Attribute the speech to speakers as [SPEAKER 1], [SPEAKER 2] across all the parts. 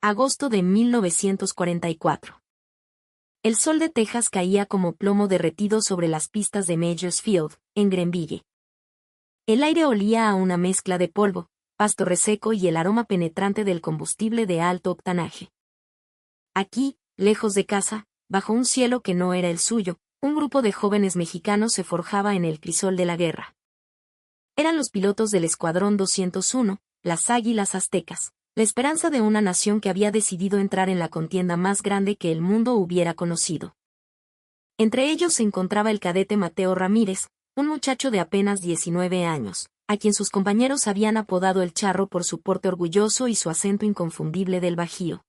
[SPEAKER 1] Agosto de 1944. El sol de Texas caía como plomo derretido sobre las pistas de Majors Field, en Greenville. El aire olía a una mezcla de polvo, pasto reseco y el aroma penetrante del combustible de alto octanaje. Aquí, lejos de casa, bajo un cielo que no era el suyo, un grupo de jóvenes mexicanos se forjaba en el crisol de la guerra. Eran los pilotos del Escuadrón 201, las Águilas Aztecas, la esperanza de una nación que había decidido entrar en la contienda más grande que el mundo hubiera conocido. Entre ellos se encontraba el cadete Mateo Ramírez, un muchacho de apenas 19 años, a quien sus compañeros habían apodado el Charro por su porte orgulloso y su acento inconfundible del Bajío.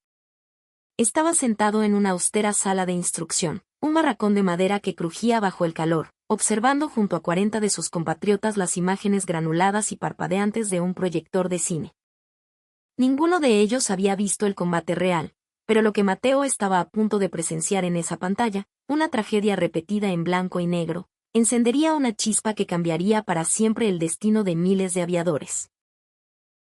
[SPEAKER 1] Estaba sentado en una austera sala de instrucción, un barracón de madera que crujía bajo el calor, observando junto a 40 de sus compatriotas las imágenes granuladas y parpadeantes de un proyector de cine. Ninguno de ellos había visto el combate real, pero lo que Mateo estaba a punto de presenciar en esa pantalla, una tragedia repetida en blanco y negro, encendería una chispa que cambiaría para siempre el destino de miles de aviadores.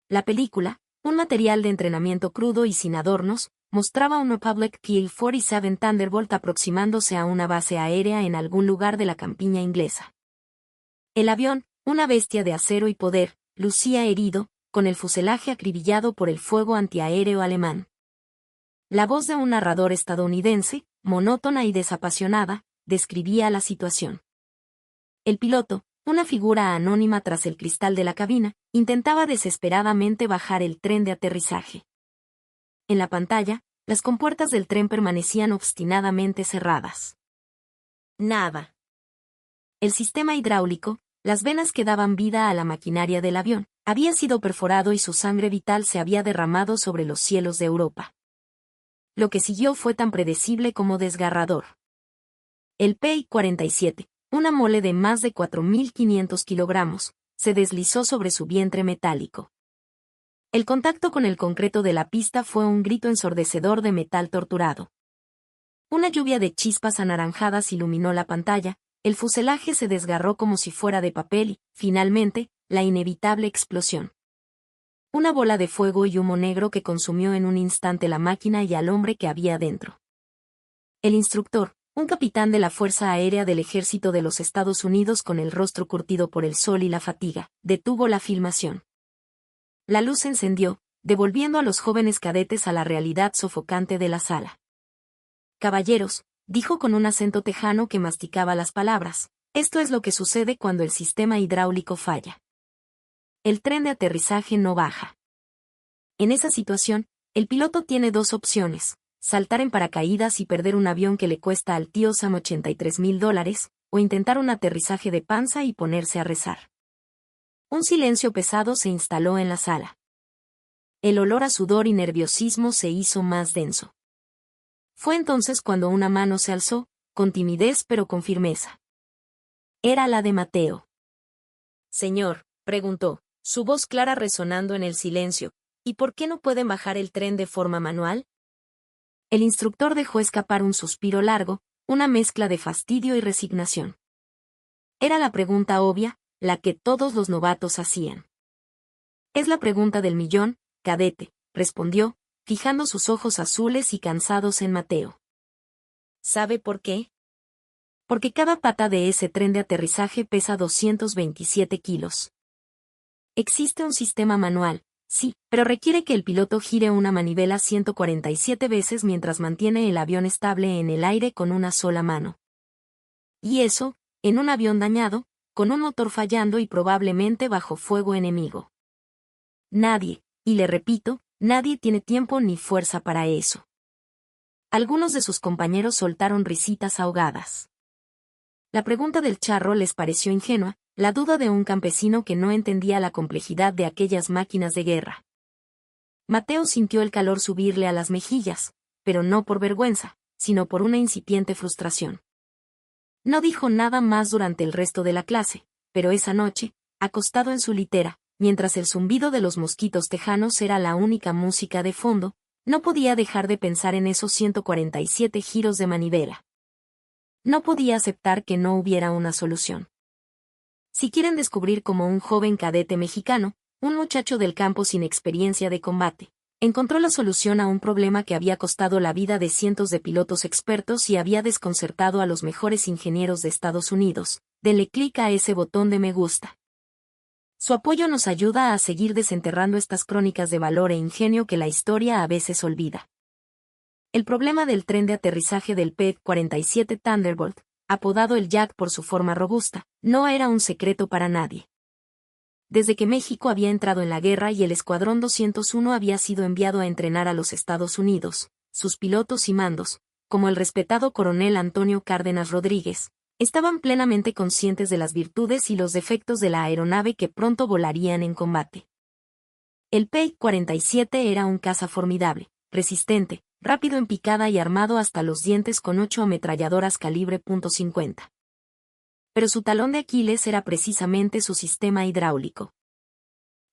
[SPEAKER 1] La película, un material de entrenamiento crudo y sin adornos, mostraba un Republic P-47 Thunderbolt aproximándose a una base aérea en algún lugar de la campiña inglesa. El avión, una bestia de acero y poder, lucía herido, con el fuselaje acribillado por el fuego antiaéreo alemán. La voz de un narrador estadounidense, monótona y desapasionada, describía la situación. El piloto, una figura anónima tras el cristal de la cabina, intentaba desesperadamente bajar el tren de aterrizaje. En la pantalla, las compuertas del tren permanecían obstinadamente cerradas. Nada. El sistema hidráulico, las venas que daban vida a la maquinaria del avión, había sido perforado y su sangre vital se había derramado sobre los cielos de Europa. Lo que siguió fue tan predecible como desgarrador. El P-47, una mole de más de 4.500 kilogramos, se deslizó sobre su vientre metálico. El contacto con el concreto de la pista fue un grito ensordecedor de metal torturado. Una lluvia de chispas anaranjadas iluminó la pantalla, el fuselaje se desgarró como si fuera de papel y, finalmente, la inevitable explosión. Una bola de fuego y humo negro que consumió en un instante la máquina y al hombre que había dentro. El instructor, un capitán de la Fuerza Aérea del Ejército de los Estados Unidos con el rostro curtido por el sol y la fatiga, detuvo la filmación. La luz se encendió, devolviendo a los jóvenes cadetes a la realidad sofocante de la sala. «Caballeros», dijo con un acento tejano que masticaba las palabras, «esto es lo que sucede cuando el sistema hidráulico falla. El tren de aterrizaje no baja. En esa situación, el piloto tiene dos opciones, saltar en paracaídas y perder un avión que le cuesta al tío Sam $83,000, o intentar un aterrizaje de panza y ponerse a rezar». Un silencio pesado se instaló en la sala. El olor a sudor y nerviosismo se hizo más denso. Fue entonces cuando una mano se alzó, con timidez pero con firmeza. Era la de Mateo. «Señor», preguntó, su voz clara resonando en el silencio, «¿y por qué no pueden bajar el tren de forma manual?» El instructor dejó escapar un suspiro largo, una mezcla de fastidio y resignación. Era la pregunta obvia, la que todos los novatos hacían. «Es la pregunta del millón, cadete», respondió, fijando sus ojos azules y cansados en Mateo. «¿Sabe por qué?» «Porque cada pata de ese tren de aterrizaje pesa 227 kilos. Existe un sistema manual, sí, pero requiere que el piloto gire una manivela 147 veces mientras mantiene el avión estable en el aire con una sola mano. Y eso, en un avión dañado, con un motor fallando y probablemente bajo fuego enemigo. Nadie, y le repito, nadie tiene tiempo ni fuerza para eso». Algunos de sus compañeros soltaron risitas ahogadas. La pregunta del charro les pareció ingenua, la duda de un campesino que no entendía la complejidad de aquellas máquinas de guerra. Mateo sintió el calor subirle a las mejillas, pero no por vergüenza, sino por una incipiente frustración. No dijo nada más durante el resto de la clase, pero esa noche, acostado en su litera, mientras el zumbido de los mosquitos tejanos era la única música de fondo, no podía dejar de pensar en esos 147 giros de manivela. No podía aceptar que no hubiera una solución. Si quieren descubrir cómo un joven cadete mexicano, un muchacho del campo sin experiencia de combate, Encontró la solución a un problema que había costado la vida de cientos de pilotos expertos y había desconcertado a los mejores ingenieros de Estados Unidos. Dele clic a ese botón de me gusta. Su apoyo nos ayuda a seguir desenterrando estas crónicas de valor e ingenio que la historia a veces olvida. El problema del tren de aterrizaje del P-47 Thunderbolt, apodado el Jack por su forma robusta, no era un secreto para nadie. Desde que México había entrado en la guerra y el Escuadrón 201 había sido enviado a entrenar a los Estados Unidos, sus pilotos y mandos, como el respetado coronel Antonio Cárdenas Rodríguez, estaban plenamente conscientes de las virtudes y los defectos de la aeronave que pronto volarían en combate. El P-47 era un caza formidable, resistente, rápido en picada y armado hasta los dientes con 8 ametralladoras calibre .50. Pero su talón de Aquiles era precisamente su sistema hidráulico.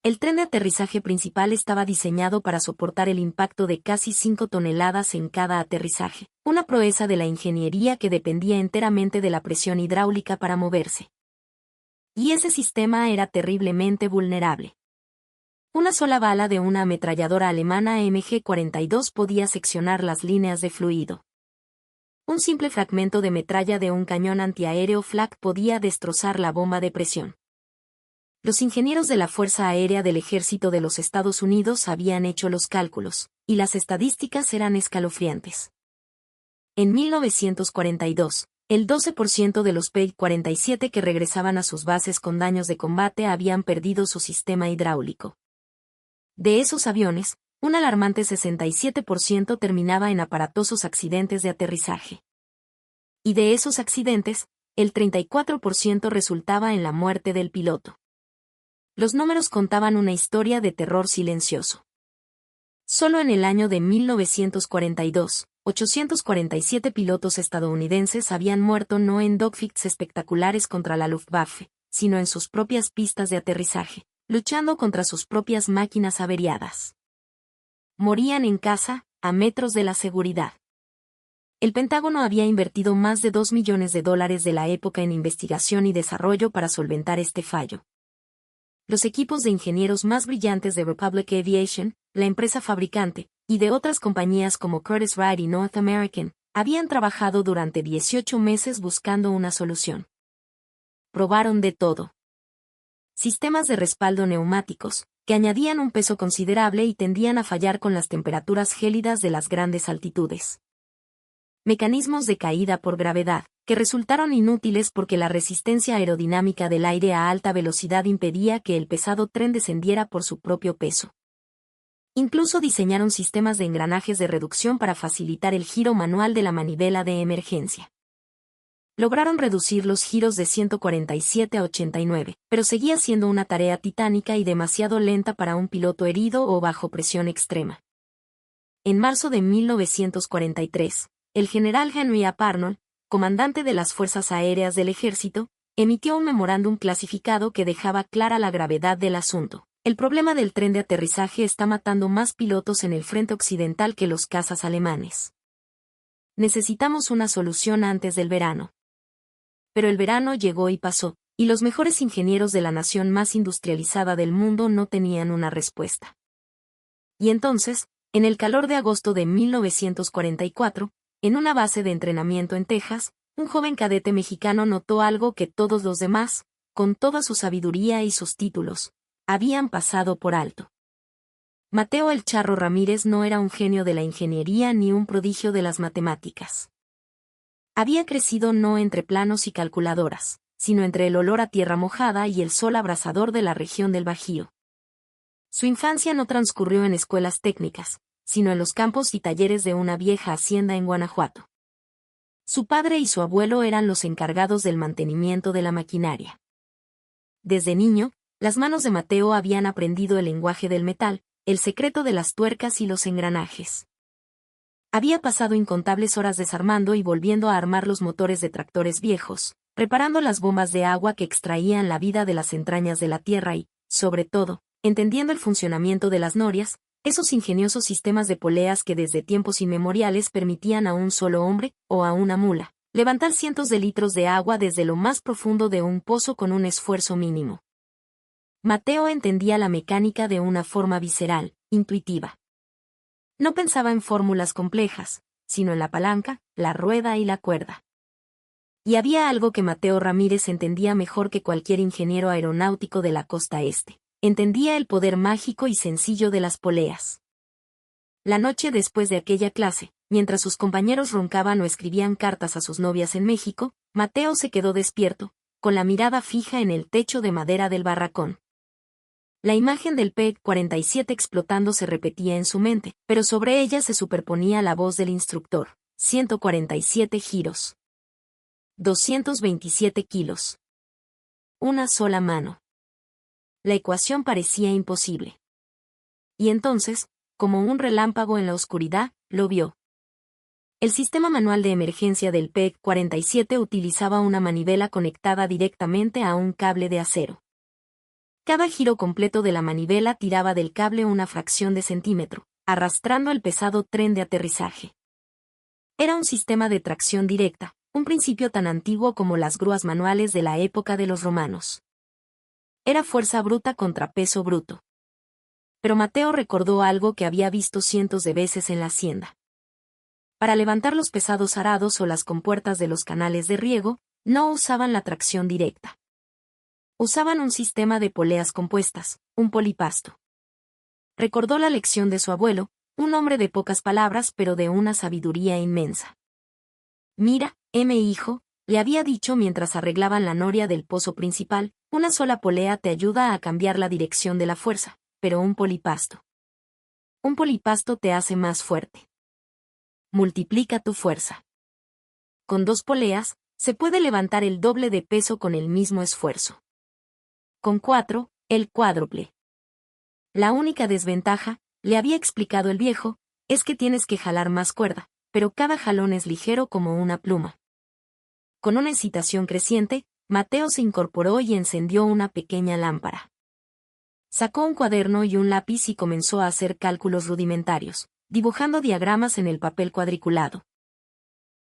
[SPEAKER 1] El tren de aterrizaje principal estaba diseñado para soportar el impacto de casi 5 toneladas en cada aterrizaje, una proeza de la ingeniería que dependía enteramente de la presión hidráulica para moverse. Y ese sistema era terriblemente vulnerable. Una sola bala de una ametralladora alemana MG-42 podía seccionar las líneas de fluido. Un simple fragmento de metralla de un cañón antiaéreo Flak podía destrozar la bomba de presión. Los ingenieros de la Fuerza Aérea del Ejército de los Estados Unidos habían hecho los cálculos, y las estadísticas eran escalofriantes. En 1942, el 12% de los P-47 que regresaban a sus bases con daños de combate habían perdido su sistema hidráulico. De esos aviones, un alarmante 67% terminaba en aparatosos accidentes de aterrizaje. Y de esos accidentes, el 34% resultaba en la muerte del piloto. Los números contaban una historia de terror silencioso. Solo en el año de 1942, 847 pilotos estadounidenses habían muerto no en dogfights espectaculares contra la Luftwaffe, sino en sus propias pistas de aterrizaje, luchando contra sus propias máquinas averiadas. Morían en casa, a metros de la seguridad. El Pentágono había invertido más de $2 millones de la época en investigación y desarrollo para solventar este fallo. Los equipos de ingenieros más brillantes de Republic Aviation, la empresa fabricante, y de otras compañías como Curtiss-Wright y North American, habían trabajado durante 18 meses buscando una solución. Probaron de todo. Sistemas de respaldo neumáticos, que añadían un peso considerable y tendían a fallar con las temperaturas gélidas de las grandes altitudes. Mecanismos de caída por gravedad, que resultaron inútiles porque la resistencia aerodinámica del aire a alta velocidad impedía que el pesado tren descendiera por su propio peso. Incluso diseñaron sistemas de engranajes de reducción para facilitar el giro manual de la manivela de emergencia. Lograron reducir los giros de 147 a 89, pero seguía siendo una tarea titánica y demasiado lenta para un piloto herido o bajo presión extrema. En marzo de 1943, el general Henry A. Arnold, comandante de las Fuerzas Aéreas del Ejército, emitió un memorándum clasificado que dejaba clara la gravedad del asunto. El problema del tren de aterrizaje está matando más pilotos en el frente occidental que los cazas alemanes. Necesitamos una solución antes del verano. Pero el verano llegó y pasó, y los mejores ingenieros de la nación más industrializada del mundo no tenían una respuesta. Y entonces, en el calor de agosto de 1944, en una base de entrenamiento en Texas, un joven cadete mexicano notó algo que todos los demás, con toda su sabiduría y sus títulos, habían pasado por alto. Mateo El Charro Ramírez no era un genio de la ingeniería ni un prodigio de las matemáticas. Había crecido no entre planos y calculadoras, sino entre el olor a tierra mojada y el sol abrasador de la región del Bajío. Su infancia no transcurrió en escuelas técnicas, sino en los campos y talleres de una vieja hacienda en Guanajuato. Su padre y su abuelo eran los encargados del mantenimiento de la maquinaria. Desde niño, las manos de Mateo habían aprendido el lenguaje del metal, el secreto de las tuercas y los engranajes. Había pasado incontables horas desarmando y volviendo a armar los motores de tractores viejos, reparando las bombas de agua que extraían la vida de las entrañas de la tierra y, sobre todo, entendiendo el funcionamiento de las norias, esos ingeniosos sistemas de poleas que desde tiempos inmemoriales permitían a un solo hombre, o a una mula, levantar cientos de litros de agua desde lo más profundo de un pozo con un esfuerzo mínimo. Mateo entendía la mecánica de una forma visceral, intuitiva. No pensaba en fórmulas complejas, sino en la palanca, la rueda y la cuerda. Y había algo que Mateo Ramírez entendía mejor que cualquier ingeniero aeronáutico de la costa este. Entendía el poder mágico y sencillo de las poleas. La noche después de aquella clase, mientras sus compañeros roncaban o escribían cartas a sus novias en México, Mateo se quedó despierto, con la mirada fija en el techo de madera del barracón. La imagen del P-47 explotando se repetía en su mente, pero sobre ella se superponía la voz del instructor. 147 giros. 227 kilos. Una sola mano. La ecuación parecía imposible. Y entonces, como un relámpago en la oscuridad, lo vio. El sistema manual de emergencia del P-47 utilizaba una manivela conectada directamente a un cable de acero. Cada giro completo de la manivela tiraba del cable una fracción de centímetro, arrastrando el pesado tren de aterrizaje. Era un sistema de tracción directa, un principio tan antiguo como las grúas manuales de la época de los romanos. Era fuerza bruta contra peso bruto. Pero Mateo recordó algo que había visto cientos de veces en la hacienda. Para levantar los pesados arados o las compuertas de los canales de riego, no usaban la tracción directa. Usaban un sistema de poleas compuestas, un polipasto. Recordó la lección de su abuelo, un hombre de pocas palabras pero de una sabiduría inmensa. Mira, hijo, le había dicho mientras arreglaban la noria del pozo principal, una sola polea te ayuda a cambiar la dirección de la fuerza, pero un polipasto. Un polipasto te hace más fuerte. Multiplica tu fuerza. Con 2 poleas, se puede levantar el doble de peso con el mismo esfuerzo. Con 4, el cuádruple. La única desventaja, le había explicado el viejo, es que tienes que jalar más cuerda, pero cada jalón es ligero como una pluma. Con una excitación creciente, Mateo se incorporó y encendió una pequeña lámpara. Sacó un cuaderno y un lápiz y comenzó a hacer cálculos rudimentarios, dibujando diagramas en el papel cuadriculado.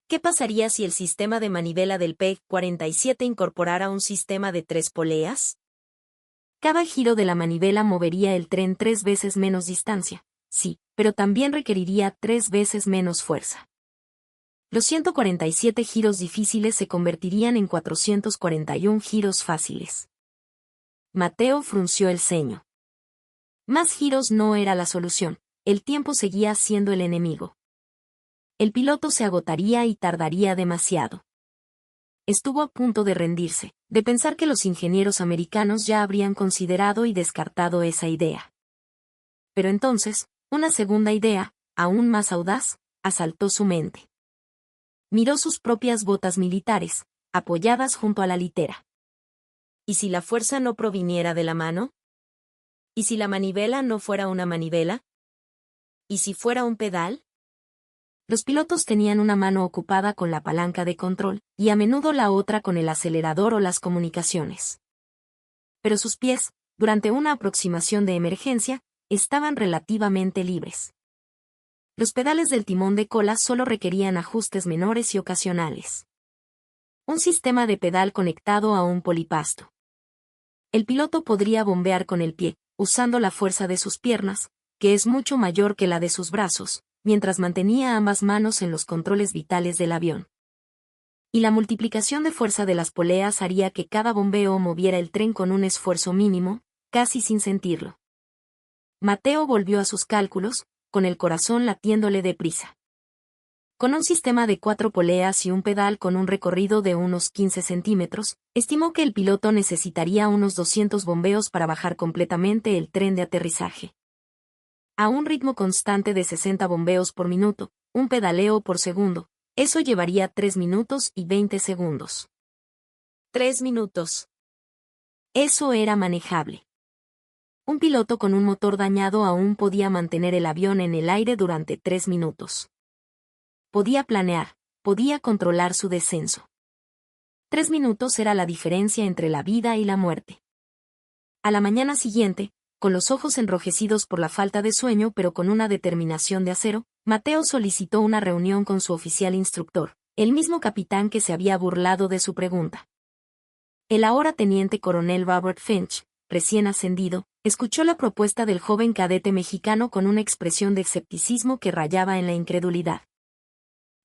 [SPEAKER 1] ¿Qué pasaría si el sistema de manivela del P-47 incorporara un sistema de 3 poleas? Cada giro de la manivela movería el tren 3 veces menos distancia, sí, pero también requeriría 3 veces menos fuerza. Los 147 giros difíciles se convertirían en 441 giros fáciles. Mateo frunció el ceño. Más giros no era la solución, el tiempo seguía siendo el enemigo. El piloto se agotaría y tardaría demasiado. Estuvo a punto de rendirse, de pensar que los ingenieros americanos ya habrían considerado y descartado esa idea. Pero entonces, una segunda idea, aún más audaz, asaltó su mente. Miró sus propias botas militares, apoyadas junto a la litera. ¿Y si la fuerza no proviniera de la mano? ¿Y si la manivela no fuera una manivela? ¿Y si fuera un pedal? Los pilotos tenían una mano ocupada con la palanca de control, y a menudo la otra con el acelerador o las comunicaciones. Pero sus pies, durante una aproximación de emergencia, estaban relativamente libres. Los pedales del timón de cola solo requerían ajustes menores y ocasionales. Un sistema de pedal conectado a un polipasto. El piloto podría bombear con el pie, usando la fuerza de sus piernas, que es mucho mayor que la de sus brazos, mientras mantenía ambas manos en los controles vitales del avión. Y la multiplicación de fuerza de las poleas haría que cada bombeo moviera el tren con un esfuerzo mínimo, casi sin sentirlo. Mateo volvió a sus cálculos, con el corazón latiéndole deprisa. Con un sistema de 4 poleas y un pedal con un recorrido de unos 15 centímetros, estimó que el piloto necesitaría unos 200 bombeos para bajar completamente el tren de aterrizaje. A un ritmo constante de 60 bombeos por minuto, un pedaleo por segundo, eso llevaría 3 minutos y 20 segundos. 3 minutos. Eso era manejable. Un piloto con un motor dañado aún podía mantener el avión en el aire durante 3 minutos. Podía planear, podía controlar su descenso. 3 minutos era la diferencia entre la vida y la muerte. A la mañana siguiente, con los ojos enrojecidos por la falta de sueño pero con una determinación de acero, Mateo solicitó una reunión con su oficial instructor, el mismo capitán que se había burlado de su pregunta. El ahora teniente coronel Robert Finch, recién ascendido, Escuchó la propuesta del joven cadete mexicano con una expresión de escepticismo que rayaba en la incredulidad.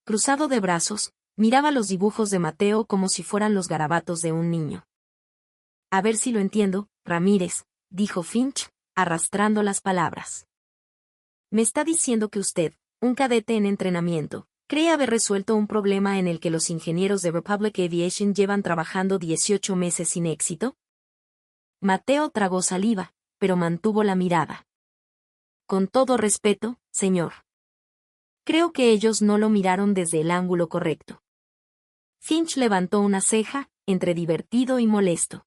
[SPEAKER 1] Cruzado de brazos, miraba los dibujos de Mateo como si fueran los garabatos de un niño. A ver si lo entiendo, Ramírez, dijo Finch, arrastrando las palabras. Me está diciendo que usted, un cadete en entrenamiento, cree haber resuelto un problema en el que los ingenieros de Republic Aviation llevan trabajando 18 meses sin éxito. Mateo tragó saliva, pero mantuvo la mirada. Con todo respeto, señor. Creo que ellos no lo miraron desde el ángulo correcto. Finch levantó una ceja, entre divertido y molesto.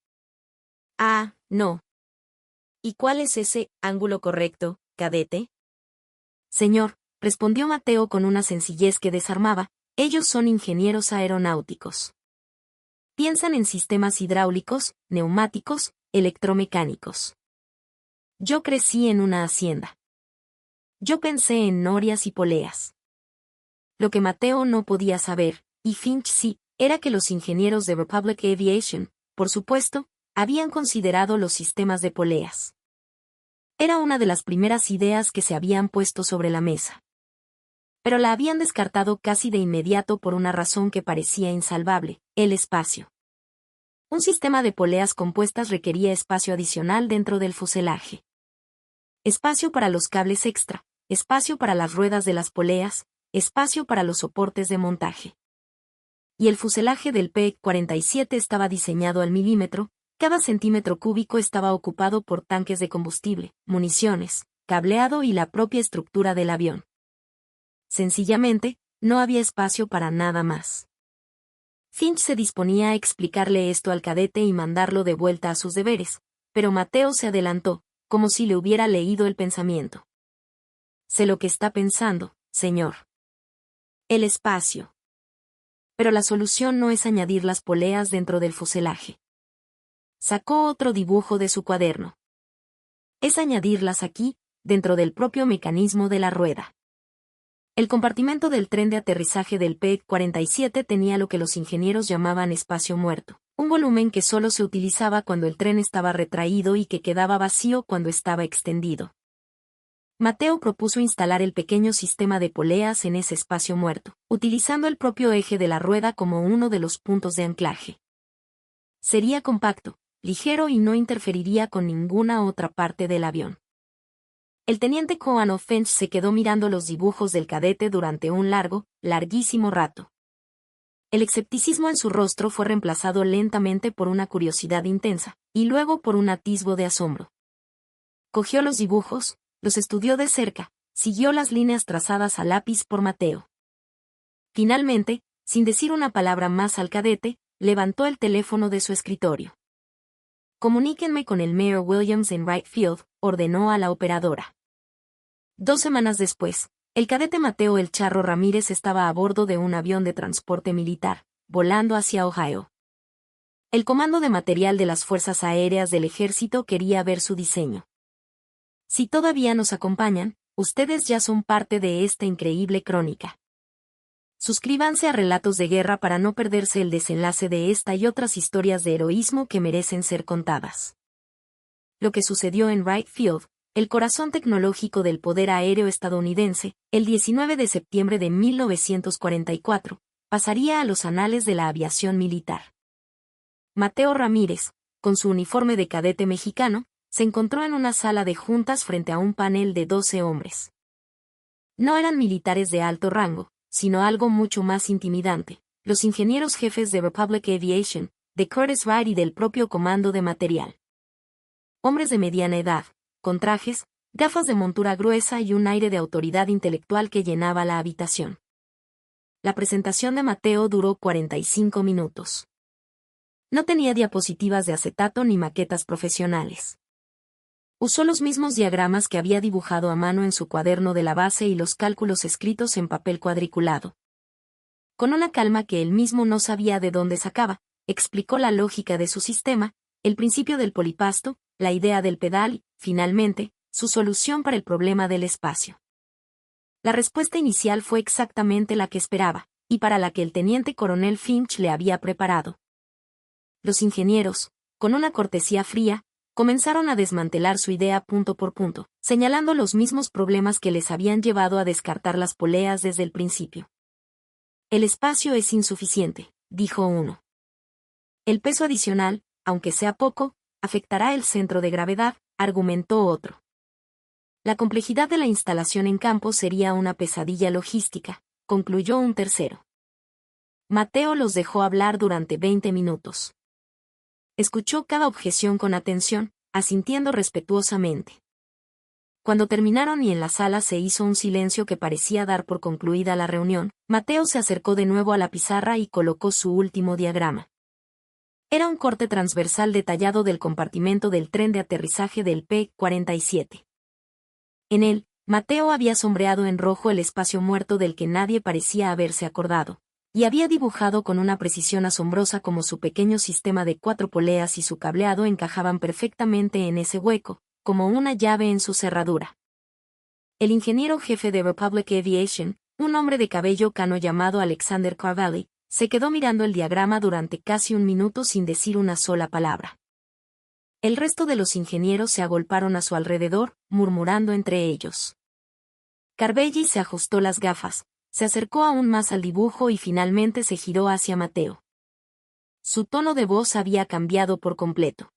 [SPEAKER 1] Ah, no. ¿Y cuál es ese ángulo correcto, cadete? Señor, respondió Mateo con una sencillez que desarmaba, ellos son ingenieros aeronáuticos. Piensan en sistemas hidráulicos, neumáticos, electromecánicos. Yo crecí en una hacienda. Yo pensé en norias y poleas. Lo que Mateo no podía saber, y Finch sí, era que los ingenieros de Republic Aviation, por supuesto, habían considerado los sistemas de poleas. Era una de las primeras ideas que se habían puesto sobre la mesa. Pero la habían descartado casi de inmediato por una razón que parecía insalvable, el espacio. Un sistema de poleas compuestas requería espacio adicional dentro del fuselaje. Espacio para los cables extra, espacio para las ruedas de las poleas, espacio para los soportes de montaje. Y el fuselaje del P-47 estaba diseñado al milímetro, cada centímetro cúbico estaba ocupado por tanques de combustible, municiones, cableado y la propia estructura del avión. Sencillamente, no había espacio para nada más. Finch se disponía a explicarle esto al cadete y mandarlo de vuelta a sus deberes, pero Mateo se adelantó, como si le hubiera leído el pensamiento. Sé lo que está pensando, señor. El espacio. Pero la solución no es añadir las poleas dentro del fuselaje. Sacó otro dibujo de su cuaderno. Es añadirlas aquí, dentro del propio mecanismo de la rueda. El compartimento del tren de aterrizaje del P-47 tenía lo que los ingenieros llamaban espacio muerto, un volumen que solo se utilizaba cuando el tren estaba retraído y que quedaba vacío cuando estaba extendido. Mateo propuso instalar el pequeño sistema de poleas en ese espacio muerto, utilizando el propio eje de la rueda como uno de los puntos de anclaje. Sería compacto, ligero y no interferiría con ninguna otra parte del avión. El teniente Coan Finch se quedó mirando los dibujos del cadete durante un larguísimo rato. El escepticismo en su rostro fue reemplazado lentamente por una curiosidad intensa, y luego por un atisbo de asombro. Cogió los dibujos, los estudió de cerca, siguió las líneas trazadas a lápiz por Mateo. Finalmente, sin decir una palabra más al cadete, levantó el teléfono de su escritorio. Comuníquenme con el Mayor Williams en Wright Field, ordenó a la operadora. 2 semanas después, el cadete Mateo El Charro Ramírez estaba a bordo de un avión de transporte militar, volando hacia Ohio. El Comando de Material de las Fuerzas Aéreas del Ejército quería ver su diseño. Si todavía nos acompañan, ustedes ya son parte de esta increíble crónica. Suscríbanse a Relatos de Guerra para no perderse el desenlace de esta y otras historias de heroísmo que merecen ser contadas. Lo que sucedió en Wright Field, el corazón tecnológico del poder aéreo estadounidense, el 19 de septiembre de 1944, pasaría a los anales de la aviación militar. Mateo Ramírez, con su uniforme de cadete mexicano, se encontró en una sala de juntas frente a un panel de 12 hombres. No eran militares de alto rango, sino algo mucho más intimidante, los ingenieros jefes de Republic Aviation, de Curtiss Wright y del propio Comando de Material. Hombres de mediana edad, con trajes, gafas de montura gruesa y un aire de autoridad intelectual que llenaba la habitación. La presentación de Mateo duró 45 minutos. No tenía diapositivas de acetato ni maquetas profesionales. Usó los mismos diagramas que había dibujado a mano en su cuaderno de la base y los cálculos escritos en papel cuadriculado. Con una calma que él mismo no sabía de dónde sacaba, explicó la lógica de su sistema, el principio del polipasto, la idea del pedal y, finalmente, su solución para el problema del espacio. La respuesta inicial fue exactamente la que esperaba, y para la que el teniente coronel Finch le había preparado. Los ingenieros, con una cortesía fría, comenzaron a desmantelar su idea punto por punto, señalando los mismos problemas que les habían llevado a descartar las poleas desde el principio. El espacio es insuficiente, dijo uno. El peso adicional, aunque sea poco, afectará el centro de gravedad, argumentó otro. La complejidad de la instalación en campo sería una pesadilla logística, concluyó un tercero. Mateo los dejó hablar durante 20 minutos. Escuchó cada objeción con atención, asintiendo respetuosamente. Cuando terminaron y en la sala se hizo un silencio que parecía dar por concluida la reunión, Mateo se acercó de nuevo a la pizarra y colocó su último diagrama. Era un corte transversal detallado del compartimento del tren de aterrizaje del P-47. En él, Mateo había sombreado en rojo el espacio muerto del que nadie parecía haberse acordado, y había dibujado con una precisión asombrosa cómo su pequeño sistema de 4 poleas y su cableado encajaban perfectamente en ese hueco, como una llave en su cerradura. El ingeniero jefe de Republic Aviation, un hombre de cabello cano llamado Alexander Carvalli, se quedó mirando el diagrama durante casi un minuto sin decir una sola palabra. El resto de los ingenieros se agolparon a su alrededor, murmurando entre ellos. Carvalli se ajustó las gafas, se acercó aún más al dibujo y finalmente se giró hacia Mateo. Su tono de voz había cambiado por completo.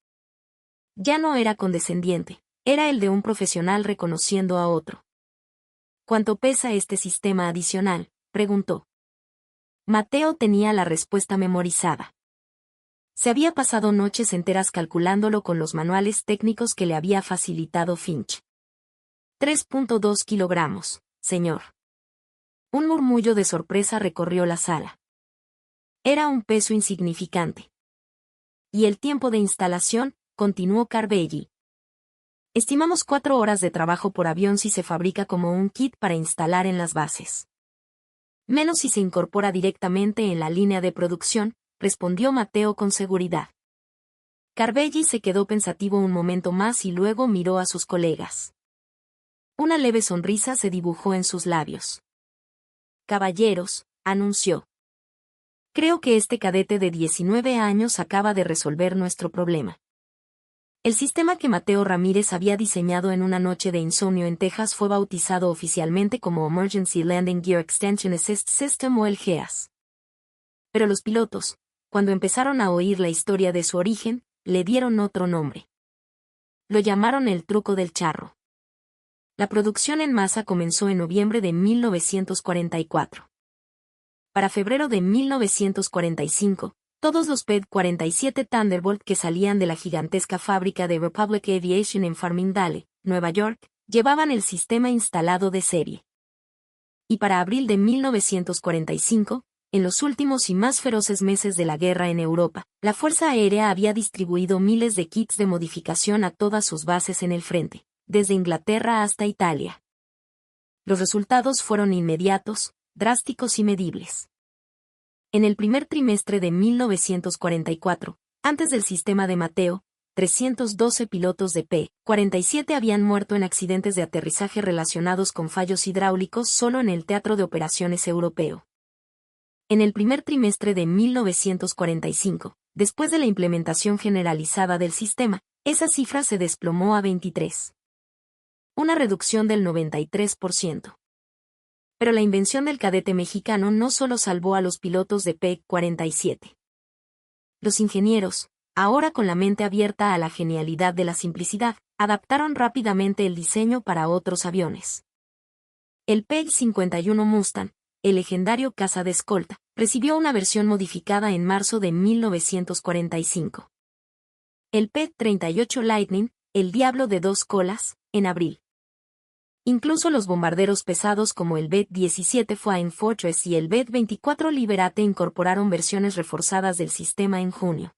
[SPEAKER 1] Ya no era condescendiente, era el de un profesional reconociendo a otro. ¿Cuánto pesa este sistema adicional?, preguntó. Mateo tenía la respuesta memorizada. Se había pasado noches enteras calculándolo con los manuales técnicos que le había facilitado Finch. 3.2 kilogramos, señor. Un murmullo de sorpresa recorrió la sala. Era un peso insignificante. ¿Y el tiempo de instalación?, continuó Carvalli. Estimamos 4 horas de trabajo por avión si se fabrica como un kit para instalar en las bases. Menos si se incorpora directamente en la línea de producción, respondió Mateo con seguridad. Carvalli se quedó pensativo un momento más y luego miró a sus colegas. Una leve sonrisa se dibujó en sus labios. Caballeros, anunció. Creo que este cadete de 19 años acaba de resolver nuestro problema. El sistema que Mateo Ramírez había diseñado en una noche de insomnio en Texas fue bautizado oficialmente como Emergency Landing Gear Extension Assist System o el GEAS. Pero los pilotos, cuando empezaron a oír la historia de su origen, le dieron otro nombre. Lo llamaron el truco del charro. La producción en masa comenzó en noviembre de 1944. Para febrero de 1945, todos los P-47 Thunderbolt que salían de la gigantesca fábrica de Republic Aviation en Farmingdale, Nueva York, llevaban el sistema instalado de serie. Y para abril de 1945, en los últimos y más feroces meses de la guerra en Europa, la Fuerza Aérea había distribuido miles de kits de modificación a todas sus bases en el frente, desde Inglaterra hasta Italia. Los resultados fueron inmediatos, drásticos y medibles. En el primer trimestre de 1944, antes del sistema de Mateo, 312 pilotos de P-47 habían muerto en accidentes de aterrizaje relacionados con fallos hidráulicos solo en el Teatro de Operaciones Europeo. En el primer trimestre de 1945, después de la implementación generalizada del sistema, esa cifra se desplomó a 23. Una reducción del 93%. Pero la invención del cadete mexicano no solo salvó a los pilotos de P-47. Los ingenieros, ahora con la mente abierta a la genialidad de la simplicidad, adaptaron rápidamente el diseño para otros aviones. El P-51 Mustang, el legendario caza de escolta, recibió una versión modificada en marzo de 1945. El P-38 Lightning, el diablo de 2 colas, en abril. Incluso los bombarderos pesados como el B-17 Flying Fortress y el B-24 Liberate incorporaron versiones reforzadas del sistema en junio.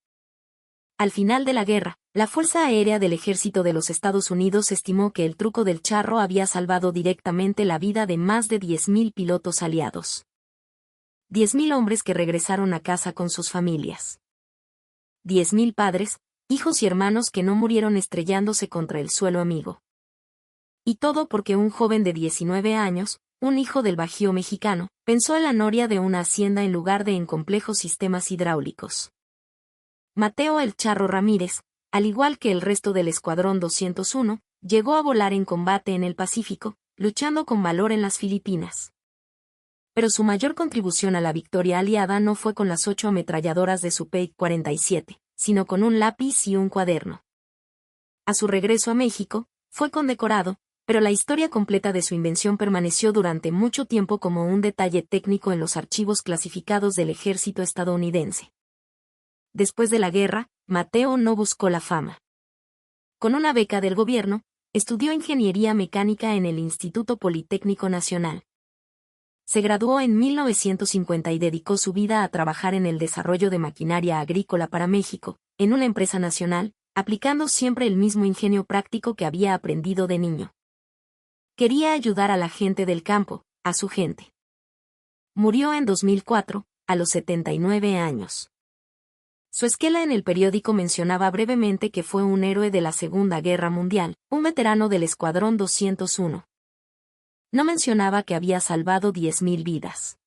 [SPEAKER 1] Al final de la guerra, la Fuerza Aérea del Ejército de los Estados Unidos estimó que el truco del charro había salvado directamente la vida de más de 10.000 pilotos aliados. 10.000 hombres que regresaron a casa con sus familias. 10.000 padres, hijos y hermanos que no murieron estrellándose contra el suelo amigo. Y todo porque un joven de 19 años, un hijo del Bajío mexicano, pensó en la noria de una hacienda en lugar de en complejos sistemas hidráulicos. Mateo el Charro Ramírez, al igual que el resto del Escuadrón 201, llegó a volar en combate en el Pacífico, luchando con valor en las Filipinas. Pero su mayor contribución a la victoria aliada no fue con las 8 ametralladoras de su P-47, sino con un lápiz y un cuaderno. A su regreso a México, fue condecorado, pero la historia completa de su invención permaneció durante mucho tiempo como un detalle técnico en los archivos clasificados del ejército estadounidense. Después de la guerra, Mateo no buscó la fama. Con una beca del gobierno, estudió ingeniería mecánica en el Instituto Politécnico Nacional. Se graduó en 1950 y dedicó su vida a trabajar en el desarrollo de maquinaria agrícola para México, en una empresa nacional, aplicando siempre el mismo ingenio práctico que había aprendido de niño. Quería ayudar a la gente del campo, a su gente. Murió en 2004, a los 79 años. Su esquela en el periódico mencionaba brevemente que fue un héroe de la Segunda Guerra Mundial, un veterano del Escuadrón 201. No mencionaba que había salvado 10.000 vidas.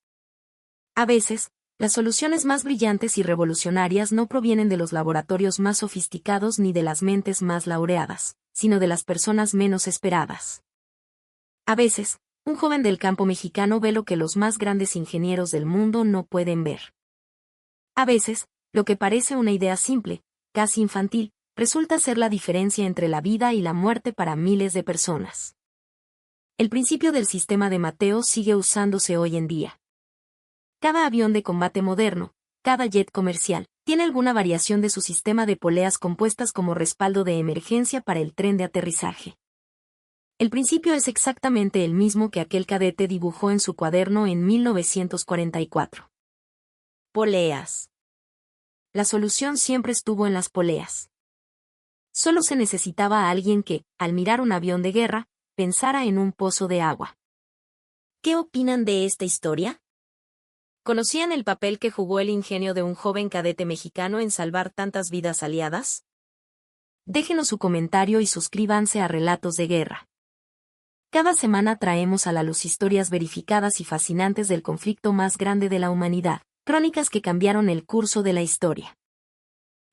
[SPEAKER 1] A veces, las soluciones más brillantes y revolucionarias no provienen de los laboratorios más sofisticados ni de las mentes más laureadas, sino de las personas menos esperadas. A veces, un joven del campo mexicano ve lo que los más grandes ingenieros del mundo no pueden ver. A veces, lo que parece una idea simple, casi infantil, resulta ser la diferencia entre la vida y la muerte para miles de personas. El principio del sistema de Mateo sigue usándose hoy en día. Cada avión de combate moderno, cada jet comercial, tiene alguna variación de su sistema de poleas compuestas como respaldo de emergencia para el tren de aterrizaje. El principio es exactamente el mismo que aquel cadete dibujó en su cuaderno en 1944. Poleas. La solución siempre estuvo en las poleas. Solo se necesitaba a alguien que, al mirar un avión de guerra, pensara en un pozo de agua. ¿Qué opinan de esta historia? ¿Conocían el papel que jugó el ingenio de un joven cadete mexicano en salvar tantas vidas aliadas? Déjenos su comentario y suscríbanse a Relatos de Guerra. Cada semana traemos a la luz historias verificadas y fascinantes del conflicto más grande de la humanidad, crónicas que cambiaron el curso de la historia.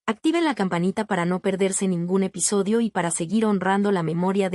[SPEAKER 1] Activen la campanita para no perderse ningún episodio y para seguir honrando la memoria de